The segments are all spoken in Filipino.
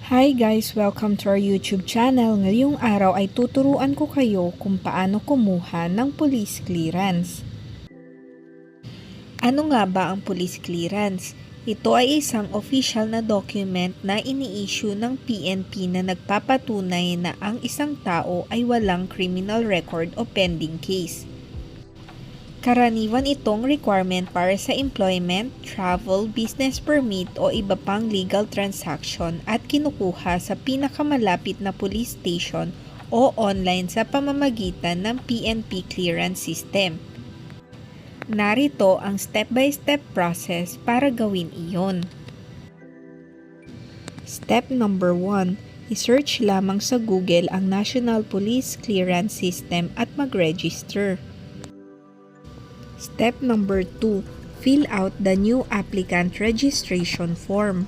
Hi guys! Welcome to our YouTube channel. Ngayong araw ay tuturuan ko kayo kung paano kumuha ng police clearance. Ano nga ba ang police clearance? Ito ay isang official na document na ini-issue ng PNP na nagpapatunay na ang isang tao ay walang criminal record o pending case. Karaniwan itong requirement para sa employment, travel, business permit o iba pang legal transaction at kinukuha sa pinakamalapit na police station o online sa pamamagitan ng PNP clearance system. Narito ang step-by-step process para gawin iyon. Step number 1. I-search lamang sa Google ang National Police Clearance System at mag-register. Step number 2. Fill out the new applicant registration form.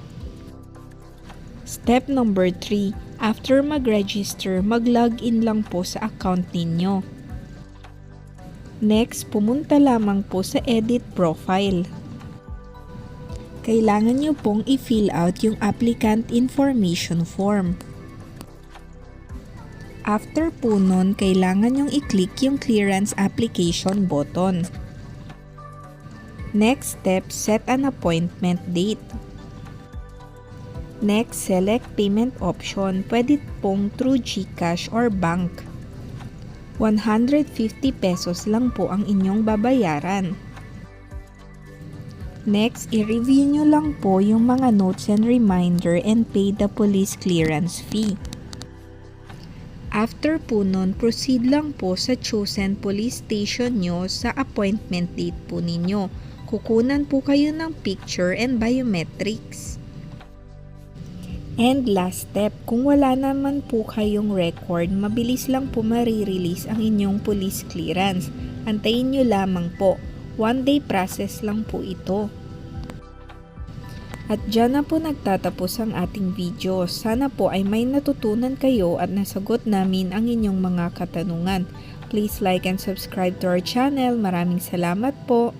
Step number 3. After mag-register, mag-login lang po sa account ninyo. Next, pumunta lamang po sa Edit Profile. Kailangan nyo pong i-fill out yung applicant information form. After po nun, kailangan nyong i-click yung clearance application button. Next step, set an appointment date. Next, select payment option. Pwede pong through GCash or bank. 150 pesos lang po ang inyong babayaran. Next, i-review nyo lang po yung mga notes and reminder and pay the police clearance fee. After po nun, proceed lang po sa chosen police station nyo sa appointment date po ninyo. Kukunan po kayo ng picture and biometrics. And last step, kung wala naman po kayong record, mabilis lang po marirelease ang inyong police clearance. Antayin nyo lamang po. 1-day process lang po ito. At dyan na po nagtatapos ang ating video. Sana po ay may natutunan kayo at nasagot namin ang inyong mga katanungan. Please like and subscribe to our channel. Maraming salamat po.